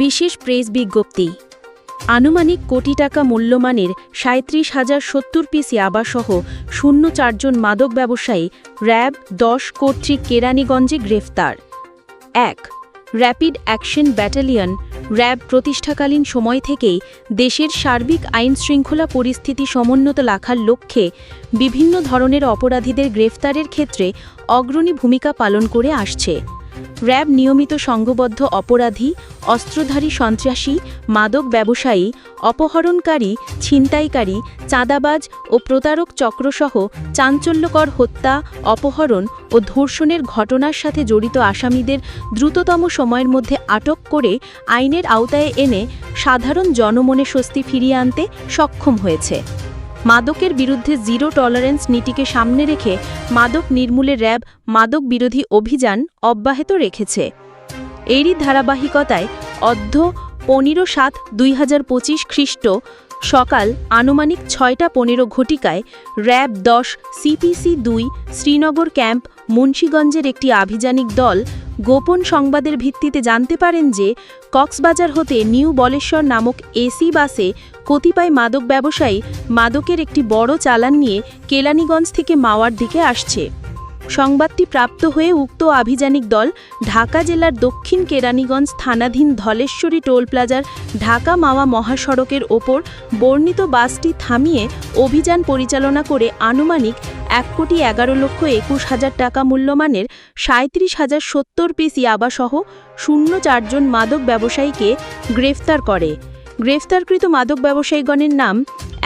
বিশেষ প্রেস বিজ্ঞপ্তি। আনুমানিক কোটি টাকা মূল্যমানের ৩৭,০৭০ পিস ইয়াবাসহ ০৪ জন মাদক ব্যবসায়ী র্যাব ১০ কর্তৃক কেরানীগঞ্জে গ্রেফতার। ১. র্যাপিড অ্যাকশন ব্যাটালিয়ন র্যাব প্রতিষ্ঠাকালীন সময় থেকেই দেশের সার্বিক আইনশৃঙ্খলা পরিস্থিতি সমুন্নত রাখার লক্ষ্যে বিভিন্ন ধরনের অপরাধীদের গ্রেফতারের ক্ষেত্রে অগ্রণী ভূমিকা পালন করে আসছে। র্যাব নিয়মিত সংঘবদ্ধ অপরাধী, অস্ত্রধারী সন্ত্রাসী, মাদক ব্যবসায়ী, অপহরণকারী, ছিনতাইকারী, চাঁদাবাজ ও প্রতারক চক্রসহ চাঞ্চল্যকর হত্যা, অপহরণ ও ধর্ষণের ঘটনার সাথে জড়িত আসামিদের দ্রুততম সময়ের মধ্যে আটক করে আইনের আওতায় এনে সাধারণ জনমনে স্বস্তি ফিরিয়ে আনতে সক্ষম হয়েছে। মাদকের বিরুদ্ধে জিরো টলারেন্স নীতিকে সামনে রেখে মাদক নির্মূলে র্যাব মাদক বিরোধী অভিযান অব্যাহত রেখেছে। এরই ধারাবাহিকতায় অদ্য ১৫/৭/২০২৫ খ্রিস্ট সকাল আনুমানিক ৬টা ১৫ ঘটিকায় র্যাব ১০ CPC-2 শ্রীনগর ক্যাম্প মুন্সীগঞ্জের একটি আভিযানিক দল গোপন সংবাদের ভিত্তিতে জানতে পারেন যে কক্সবাজার হতে নিউ বলেশ্বর নামক এসি বাসে কতিপয় মাদক ব্যবসায়ী মাদকের একটি বড় চালান নিয়ে কেরানীগঞ্জ থেকে মাওয়ার দিকে আসছে। সংবাদটি প্রাপ্ত হয়ে উক্ত আভিযানিক দল ঢাকা জেলার দক্ষিণ কেরানীগঞ্জ থানাধীন ধলেশ্বরী টোল প্লাজার ঢাকা মাওয়া মহাসড়কের ওপর বর্ণিত বাসটি থামিয়ে অভিযান পরিচালনা করে আনুমানিক ১,১১,২১,০০০ টাকা মূল্যমানের ৩৭,০৭০ পিস ইয়াবাসহ ০৪ জন মাদক ব্যবসায়ীকে গ্রেফতার করে। গ্রেফতারকৃত মাদক ব্যবসায়ীগণের নাম: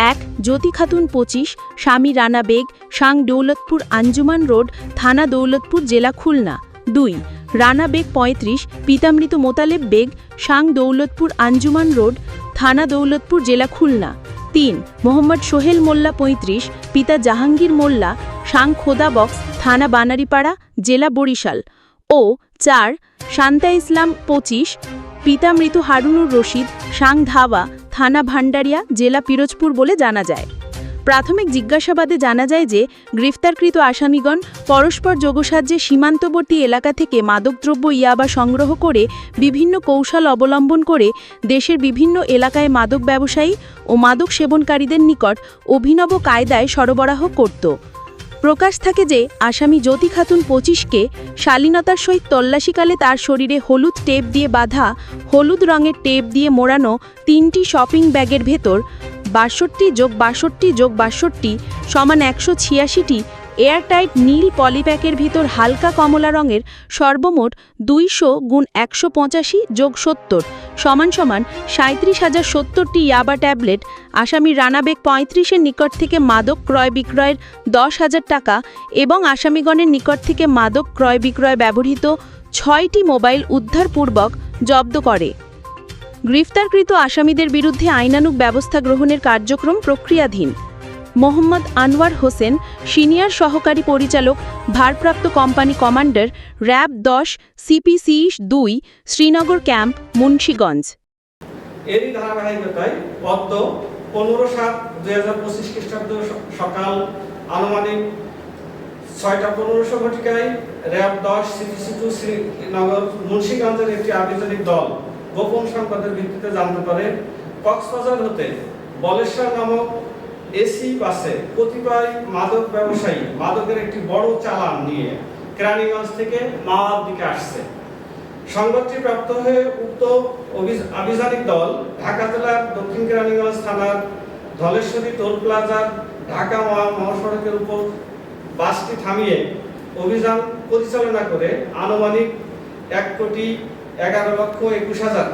১. জ্যোতি খাতুন ২৫, স্বামী রানা বেগ, সাং দৌলতপুর আঞ্জুমান রোড, থানা দৌলতপুর, জেলা খুলনা। ২. রানা বেগ ৩৫, পিতামৃত মোতালেব বেগ, সাং দৌলতপুর আঞ্জুমান রোড, থানা দৌলতপুর, জেলা খুলনা। ৩. মোহাম্মদ সোহেল মোল্লা ৩৫, পিতা জাহাঙ্গীর মোল্লা, সাং খোদা বক্স, থানা বানারীপাড়া, জেলা বরিশাল। ও ৪. শান্তা ইসলাম ২৫, পিতা মৃত হারুনুর রশিদ, সাং ধাওয়া, থানা ভান্ডারিয়া, জেলা পিরোজপুর বলে জানা যায়। প্রাথমিক জিজ্ঞাসাবাদে জানা যায় যে গ্রেফতারকৃত আসামিগণ পরস্পর যোগসাহায্যে সীমান্তবর্তী এলাকা থেকে মাদকদ্রব্য ইয়াবা সংগ্রহ করে বিভিন্ন কৌশল অবলম্বন করে দেশের বিভিন্ন এলাকায় মাদক ব্যবসায়ী ও মাদক সেবনকারীদের নিকট অভিনব কায়দায় সরবরাহ করত। প্রকাশ থাকে যে আসামি জ্যোতি খাতুন ২৫কে শালীনতার সহিত তল্লাশিকালে তার শরীরে হলুদ টেপ দিয়ে বাঁধা, হলুদ রঙের টেপ দিয়ে মোড়ানো ৩টি শপিং ব্যাগের ভেতর ৬২+৬২+৬২ সমান ১৮৬টি এয়ারটাইট নীল পলিপ্যাকের ভিতর হালকা কমলা রঙের সর্বমোট ২০০x১৮৫+৭০ সমান ৩৭,০৭০টি ইয়াবা ট্যাবলেট, আসামি রানা বেগ ৩৫-এর নিকট থেকে মাদক ক্রয় বিক্রয়ের ১০,০০০ টাকা এবং আসামিগণের নিকট থেকে মাদক ক্রয় বিক্রয় ব্যবহৃত ৬টি মোবাইল উদ্ধারপূর্বক জব্দ করে। গ্রেফতারকৃত আসামিদের বিরুদ্ধে আইনানুগ ব্যবস্থা গ্রহণের কার্যক্রম প্রক্রিয়াধীন। মোহাম্মদ আনোয়ার হোসেন, সিনিয়র সহকারী পরিচালক, ভারপ্রাপ্ত company commander, RAB ১০ CPC-2 Srinagar camp Munshiganj. এরই ধারাবাহিকতায় গত ১৫/৭/২০২৫ খ্রিস্টাব্দ সকাল আনুমানিক ৬টা ১৫ ঘটিকায় র্যাব ১০ CPC-2 শ্রীনগর মুন্সীগঞ্জের একটি আভিযানিক দল গোপন সংবাদের ভিত্তিতে জানতে পারে কক্সবাজার হতে বলেশ্বর নামক এসি বাসে কতিপয় মাদক ব্যবসায়ী মাদকের একটি বড় চালান নিয়ে কেরানীগঞ্জ থেকে মাওয়ার দিকে আসছে। সংবাদটি প্রাপ্ত হয়ে উক্ত আভিযানিক দল ঢাকা জেলার দক্ষিণ কেরানীগঞ্জ থানার ধলেশ্বরী টোল প্লাজার ঢাকা মহাসড়কের উপর বাসটি থামিয়ে অভিযান পরিচালনা করে আনুমানিক ১,১১,২১,০০০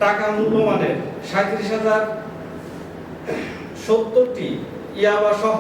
টাকা মূল্যমানের ৩৭,০৭০টি ইয়াবা সহ